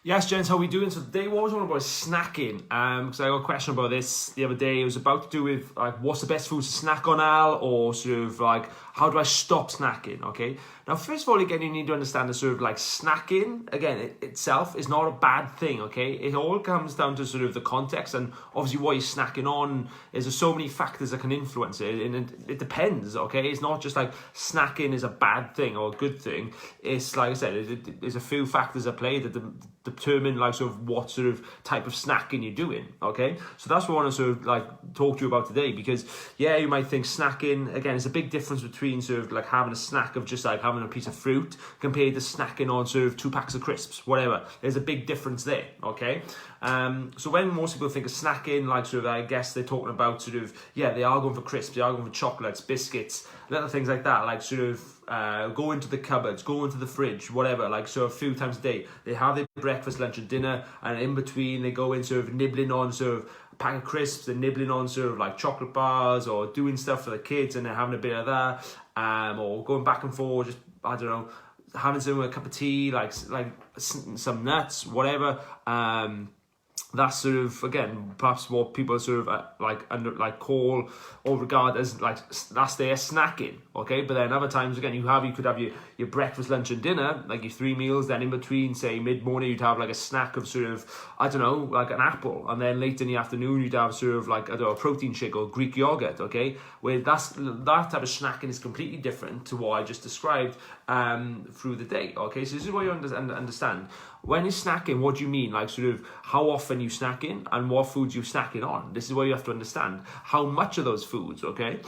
Yes, gents, how we doing? So today we always want about snacking. Because I got a question about this the other day. It was about to do with like what's the best food to snack on, Al, or sort of like how do I stop snacking? Okay. Now, first of all, again, you need to understand that sort of like snacking again itself is not a bad thing. Okay, it all comes down to sort of the context and obviously what you're snacking on. There's so many factors that can influence it, and it depends. Okay, it's not just like snacking is a bad thing or a good thing. It's like I said, there's a few factors at play that determine like sort of what sort of type of snacking you're doing. Okay, so that's what I want to sort of like talk to you about today, because yeah, you might think snacking again is a big difference between sort of like having a snack of just like having a piece of fruit compared to snacking on sort of 2 packs of crisps, whatever. There's a big difference there. Okay, so when most people think of snacking, like sort of I guess they're talking about sort of they are going for crisps, they are going for chocolates, biscuits, little things like that, like sort of go into the cupboards, go into the fridge, whatever, like so a few times a day. They have their breakfast, lunch and dinner, and in between they go in sort of nibbling on sort of a pack of crisps and nibbling on sort of like chocolate bars or doing stuff for the kids and they're having a bit of that, or going back and forth, just, I don't know, having a cup of tea, like some nuts, whatever. That's sort of, again, perhaps what people sort of call or regard as like that's their snacking, okay? But then other times, again, you could have your breakfast, lunch and dinner, like your 3 meals, then in between, say mid-morning, you'd have like a snack of sort of, I don't know, like an apple, and then late in the afternoon, you'd have sort of like, I don't know, a protein shake or Greek yogurt, okay? Where that type of snacking is completely different to what I just described through the day, okay? So this is what you understand. When you're snacking, what do you mean? Like sort of how often you snacking and what foods you snacking on. This is what you have to understand. How much of those foods, okay?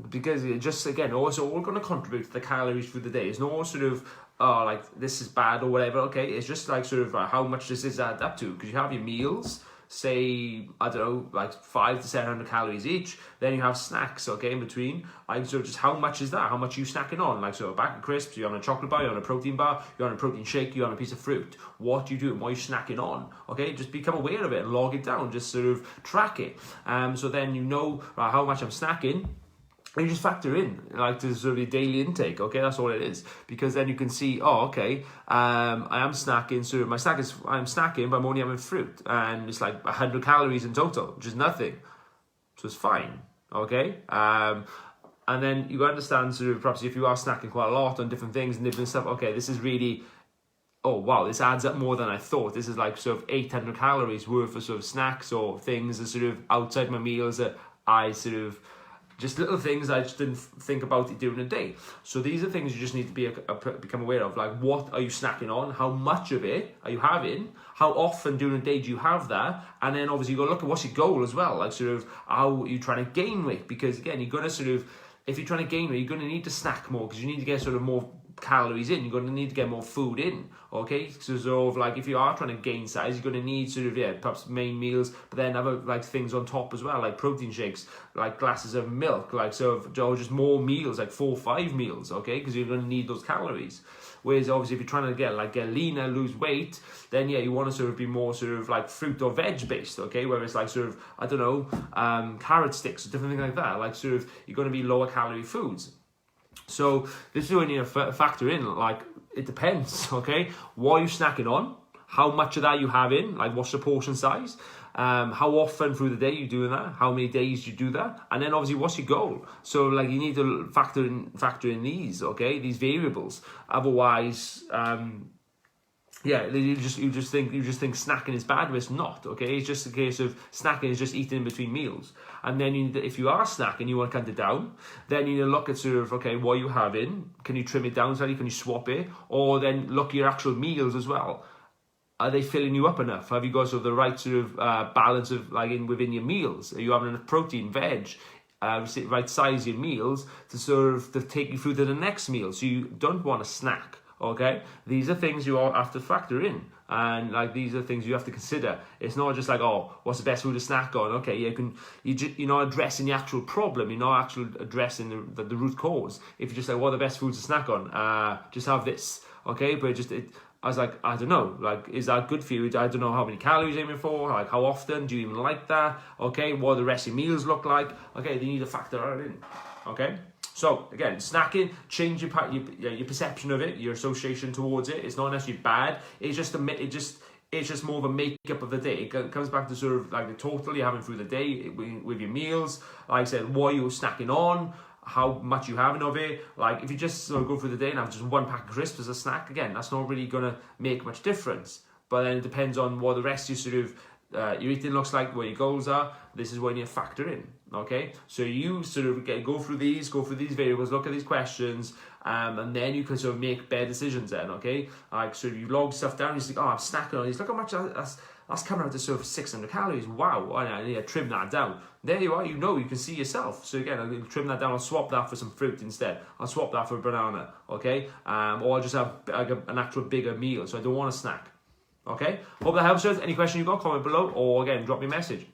Because it just, again, also all going to contribute to the calories through the day. It's not sort of, like this is bad or whatever, okay? It's just like sort of how much this is add up to. Because you have your meals, say, I don't know, like 500 to 700 calories each. Then you have snacks, okay, in between. So just how much is that? How much are you snacking on? Like, so a bag of crisps, you're on a chocolate bar, you're on a protein bar, you're on a protein shake, you're on a piece of fruit. What do you do and what are you snacking on? Okay, just become aware of it and log it down. Just sort of track it. So then you know how much I'm snacking. And you just factor in, like, to sort of your daily intake, okay? That's all it is. Because then you can see, I am snacking, so my snack is, I'm snacking, but I'm only having fruit. And it's like 100 calories in total, which is nothing. So it's fine, okay? And then you understand, sort of, perhaps if you are snacking quite a lot on different things and different stuff, okay, this is really, oh, wow, this adds up more than I thought. This is like sort of 800 calories worth of sort of snacks or things that sort of outside my meals that I sort of, just little things I just didn't think about it during the day. So these are things you just need to become aware of. Like, what are you snacking on? How much of it are you having? How often during the day do you have that? And then obviously you got to look at what's your goal as well. Like sort of how are you trying to gain weight? Because again, you're going to sort of, if you're trying to gain weight, you're going to need to snack more because you need to get sort of more calories in. You're going to need to get more food in, okay? So sort of like if you are trying to gain size, you're going to need sort of perhaps main meals, but then other like things on top as well, like protein shakes, like glasses of milk, like so or just more meals, like 4 or 5 meals, okay? Because you're going to need those calories. Whereas obviously if you're trying to get leaner, lose weight, then you want to sort of be more sort of like fruit or veg based, okay? Where it's like sort of, I don't know, carrot sticks, different things like that. Like sort of you're going to be lower calorie foods. So this is when you factor in, like, it depends, okay? What are you snacking on? How much of that you have in? Like, what's the portion size? How often through the day you doing that? How many days you do that? And then obviously, what's your goal? So, like, you need to factor in these, okay? These variables. Otherwise, you just think snacking is bad, but it's not, okay? It's just a case of snacking is just eating in between meals. And then if you are snacking, you want to cut it down, then you need to look at sort of, okay, what are you having? Can you trim it down slightly? Can you swap it? Or then look at your actual meals as well. Are they filling you up enough? Have you got sort of the right sort of balance of like within your meals? Are you having enough protein, veg? Right size your meals to take you through to the next meal. So you don't want to snack. Okay, these are things you all have to factor in, and like these are things you have to consider. It's not just like, oh, what's the best food to snack on? Okay, you're not addressing the actual problem. You're not actually addressing the root cause. If you just like, what are the best foods to snack on? Just have this. Okay, but I was like, I don't know, like, is that good for you? I don't know how many calories you're aiming for, like how often, do you even like that? Okay, what do the rest of your meals look like? Okay, you need to factor that in, okay? So again, snacking, change your perception of it, your association towards it. It's not necessarily bad. It's just it's just more of a makeup of the day. It comes back to sort of like the total you're having through the day with your meals. Like I said, what are you snacking on? How much you having of it? Like if you just sort of go through the day and have just one pack of crisps as a snack, again, that's not really gonna make much difference. But then it depends on what the rest of your sort of your eating looks like, what your goals are. This is what you need to factor in. Okay, so you sort of go through these variables, look at these questions, and then you can sort of make better decisions then. Okay, like so you log stuff down, you think, oh, I'm snacking on these. Look how much that's coming out to sort of 600 calories. Wow, I need to trim that down. There you are. You can see yourself. So again, I'll trim that down. I'll swap that for some fruit instead. I'll swap that for a banana. Okay, or I'll just have an actual bigger meal. So I don't want a snack. Okay, hope that helps you. Any question you got, comment below, or again, drop me a message.